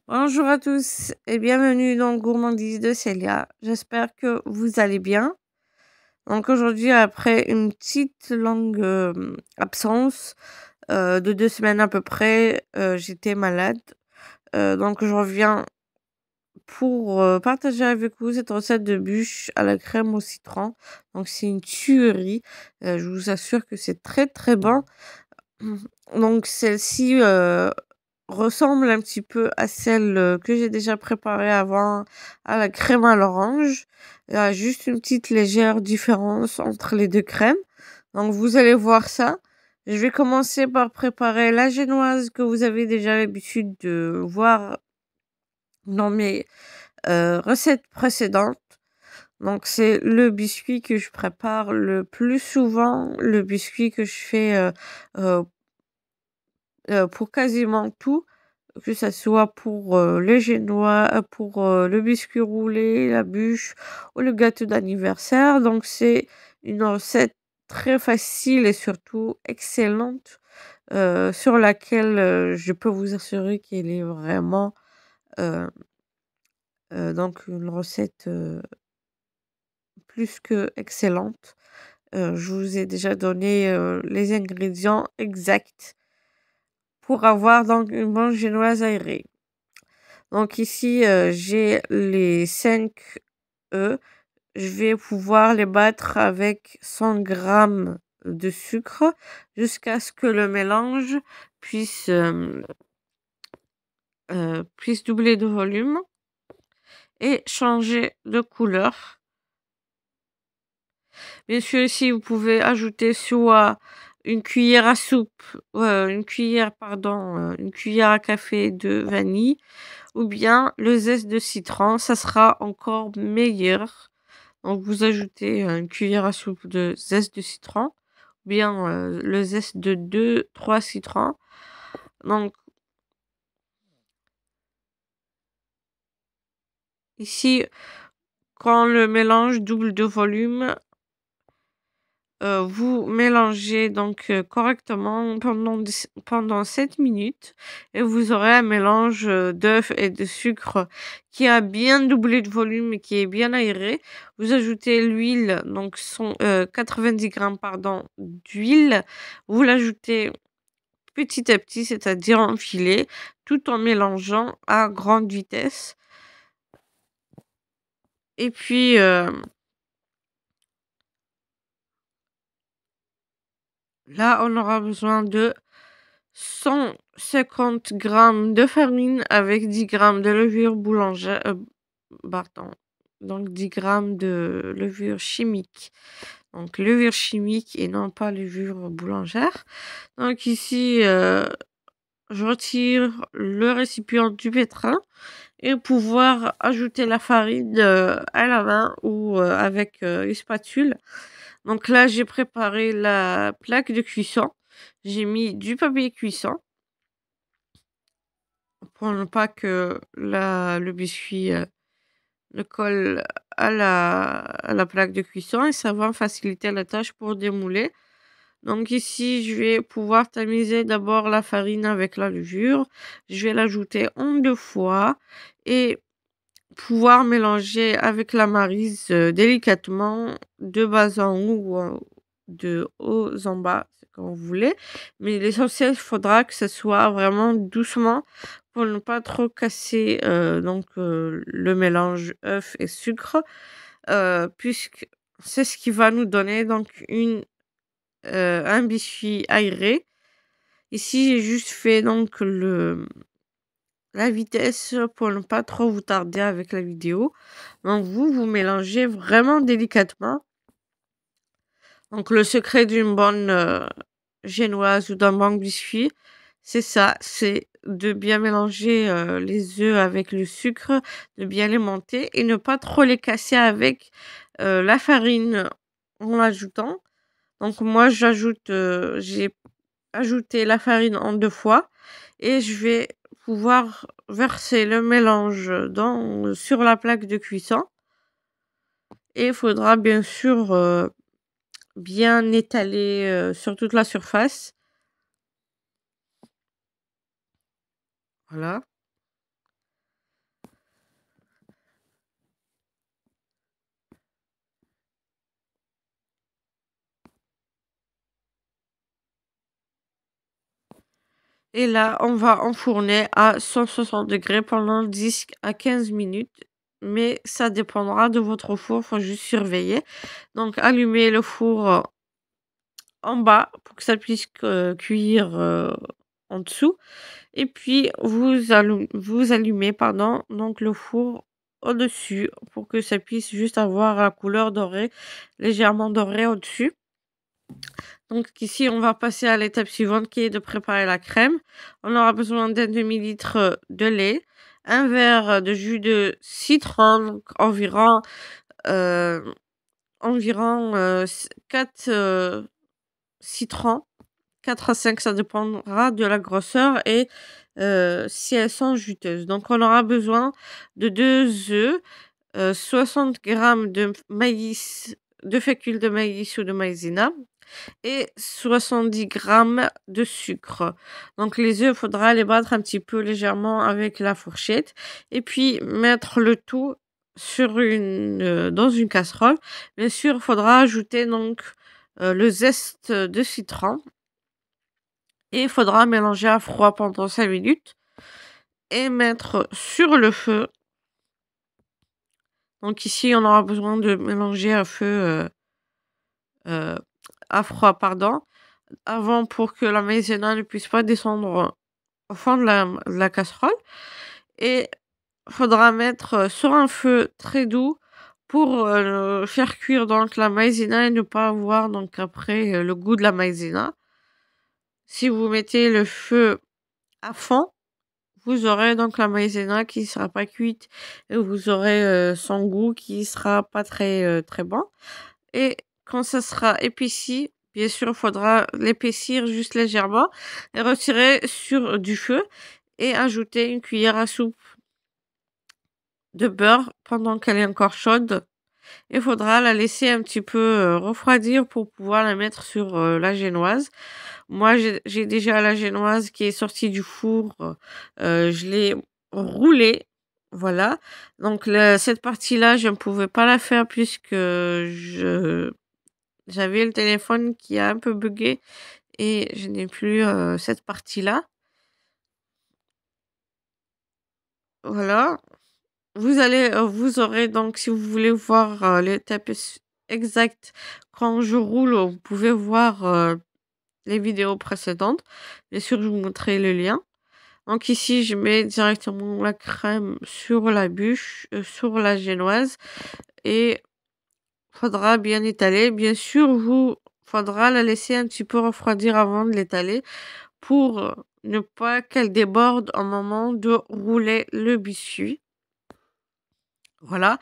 Bonjour à tous et bienvenue dans Gourmandise de Célia. J'espère que vous allez bien. Donc aujourd'hui, après une petite longue absence de 2 semaines à peu près, j'étais malade. Donc je reviens pour partager avec vous cette recette de bûche à la crème au citron. Donc c'est une tuerie. Je vous assure que c'est très très bon. Donc celle-ci ressemble un petit peu à celle, que j'ai déjà préparée avant, à la crème à l'orange. Il y a juste une petite légère différence entre les 2 crèmes. Donc vous allez voir ça. Je vais commencer par préparer la génoise que vous avez déjà l'habitude de voir dans mes, recettes précédentes. Donc c'est le biscuit que je prépare le plus souvent, le biscuit que je fais, heu pour quasiment tout. Que ça soit pour, les génois, pour, le biscuit roulé, la bûche ou le gâteau d'anniversaire. Donc c'est une recette très facile et surtout excellente, sur laquelle, je peux vous assurer qu'elle est vraiment, heu donc une recette, plus qu'excellente. Je vous ai déjà donné, les ingrédients exacts pour avoir donc une bonne génoise aérée. Donc ici, j'ai les 5 œufs. Je vais pouvoir les battre avec 100 grammes de sucre jusqu'à ce que le mélange puisse, puisse doubler de volume et changer de couleur. Bien sûr, ici, vous pouvez ajouter soit une cuillère à soupe, une cuillère à café de vanille ou bien le zeste de citron, ça sera encore meilleur. Donc vous ajoutez, une cuillère à soupe de zeste de citron, ou bien, le zeste de 2-3 citrons. Donc ici, quand le mélange double de volume, vous mélangez donc, correctement pendant 7 minutes et vous aurez un mélange, d'œufs et de sucre qui a bien doublé de volume et qui est bien aéré. Vous ajoutez l'huile, donc 90 grammes pardon, d'huile. Vous l'ajoutez petit à petit, c'est-à-dire en filet, tout en mélangeant à grande vitesse et puis, là, on aura besoin de 150 grammes de farine avec 10 grammes de levure boulangère, pardon, donc 10 grammes de levure chimique. Donc levure chimique et non pas levure boulangère. Donc ici, je retire le récipient du pétrin et pouvoir ajouter la farine, à la main ou, avec, une spatule. Donc là, j'ai préparé la plaque de cuisson. J'ai mis du papier cuisson pour ne pas que le biscuit, ne colle à la plaque de cuisson et ça va me faciliter la tâche pour démouler. Donc ici, je vais pouvoir tamiser d'abord la farine avec la levure. Je vais l'ajouter en 2 fois et pouvoir mélanger avec la maryse, délicatement de bas en haut ou de haut en bas, c'est comme vous voulez. Mais l'essentiel, il faudra que ce soit vraiment doucement pour ne pas trop casser, donc le mélange œuf et sucre, puisque c'est ce qui va nous donner donc un biscuit aéré. Ici, j'ai juste fait donc la vitesse pour ne pas trop vous tarder avec la vidéo. Donc vous mélangez vraiment délicatement. Donc le secret d'une bonne, génoise ou d'un bon biscuit, c'est ça, c'est de bien mélanger, les œufs avec le sucre, de bien les monter et ne pas trop les casser avec, la farine en l'ajoutant. Donc moi j'ai ajouté la farine en 2 fois et je vais pouvoir verser le mélange sur la plaque de cuisson et il faudra bien sûr, bien étaler, sur toute la surface. Voilà. et là, on va enfourner à 160 degrés pendant 10 à 15 minutes, mais ça dépendra de votre four, faut juste surveiller. Donc allumez le four, en bas pour que ça puisse cuire, en dessous et puis vous allumez, pardon, donc le four au-dessus pour que ça puisse juste avoir la couleur dorée, légèrement dorée au-dessus. Donc ici, on va passer à l'étape suivante qui est de préparer la crème. On aura besoin d'un demi-litre de lait, un verre de jus de citron, donc heu, environ, 4 citrons, 4 à 5, ça dépendra de la grosseur et si elles sont juteuses. Donc on aura besoin de 2 œufs, 60 grammes de maïs, de fécule de maïs ou de maïzena et 70 grammes de sucre. Donc les œufs, il faudra les battre un petit peu légèrement avec la fourchette et puis mettre le tout sur dans une casserole. Bien sûr, il faudra ajouter donc, le zeste de citron et il faudra mélanger à froid pendant 5 minutes et mettre sur le feu. Donc ici, on aura besoin de mélanger heu, à froid, pardon, avant pour que la maïzena ne puisse pas descendre au fond de la casserole et faudra mettre, sur un feu très doux pour, faire cuire donc la maïzena et ne pas avoir donc après, le goût de la maïzena. Si vous mettez le feu à fond, vous aurez donc la maïzena qui sera pas cuite et vous aurez, son goût qui sera pas très bon et quand ça sera épaissi, bien sûr, il faudra l'épaissir juste légèrement et retirer sur du feu et ajouter une cuillère à soupe de beurre pendant qu'elle est encore chaude. Il faudra la laisser un petit peu, refroidir pour pouvoir la mettre sur, la génoise. Moi, j'ai déjà la génoise qui est sortie du four, je l'ai roulée, voilà. Donc cette partie-là, je ne pouvais pas la faire puisque j'avais le téléphone qui a un peu buggé et je n'ai plus, cette partie-là. Voilà. Vous aurez donc si vous voulez voir, l'étape exacte quand je roule, vous pouvez voir, les vidéos précédentes. Bien sûr, je vous montrerai le lien. Donc ici, je mets directement la crème sur la bûche, sur la génoise et faudra bien étaler. Bien sûr, faudra la laisser un petit peu refroidir avant de l'étaler pour, ne pas qu'elle déborde au moment de rouler le biscuit. Voilà.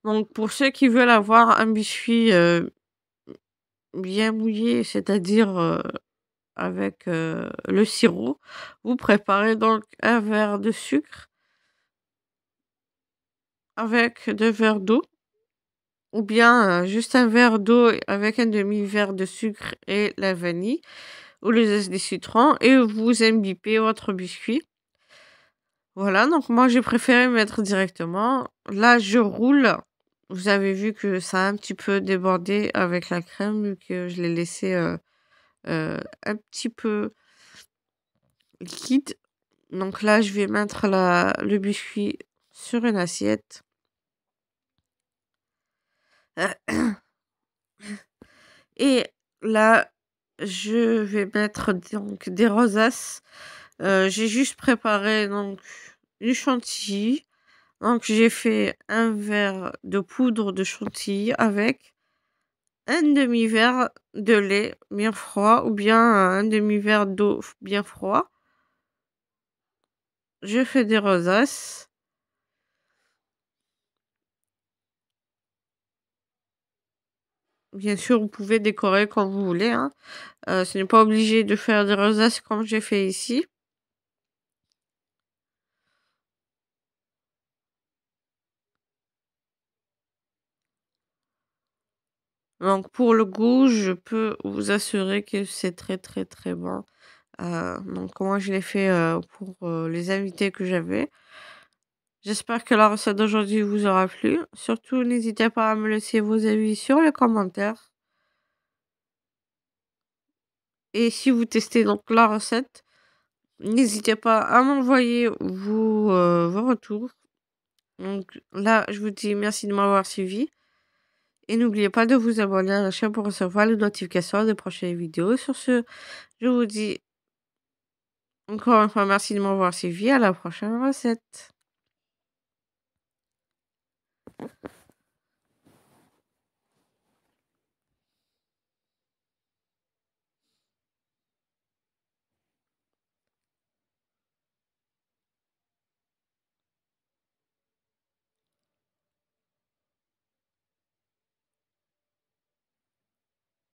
Donc pour ceux qui veulent avoir un biscuit, bien mouillé, c'est-à-dire, avec, le sirop, vous préparez donc un verre de sucre avec 2 verres d'eau ou bien, juste un verre d'eau avec un demi-verre de sucre et la vanille ou le zeste des citrons et vous imbibez votre biscuit. Voilà, donc moi j'ai préféré mettre directement. Là, je roule. Vous avez vu que ça a un petit peu débordé avec la crème vu que je l'ai laissé, un petit peu liquide. Donc là, je vais mettre le biscuit sur une assiette. Et là, je vais mettre donc des rosaces. J'ai juste préparé donc du chantilly. Donc j'ai fait un verre de poudre de chantilly avec un demi-verre de lait bien froid ou bien un demi-verre d'eau bien froid. Je fais des rosaces. Bien sûr, vous pouvez décorer quand vous voulez, hein. Ce n'est pas obligé de faire des rosaces comme j'ai fait ici. Donc pour le goût, je peux vous assurer que c'est très bon. Donc moi je l'ai fait, pour, les invités que j'avais. J'espère que la recette d'aujourd'hui vous aura plu. Surtout n'hésitez pas à me laisser vos avis sur les commentaires et si vous testez donc la recette, N'hésitez pas à m'envoyer vos retours. Donc là, je vous dis merci de m'avoir suivi et n'oubliez pas de vous abonner à la chaîne pour recevoir les notifications des prochaines vidéos. Sur ce, je vous dis encore une fois merci de m'avoir suivi. À la prochaine recette.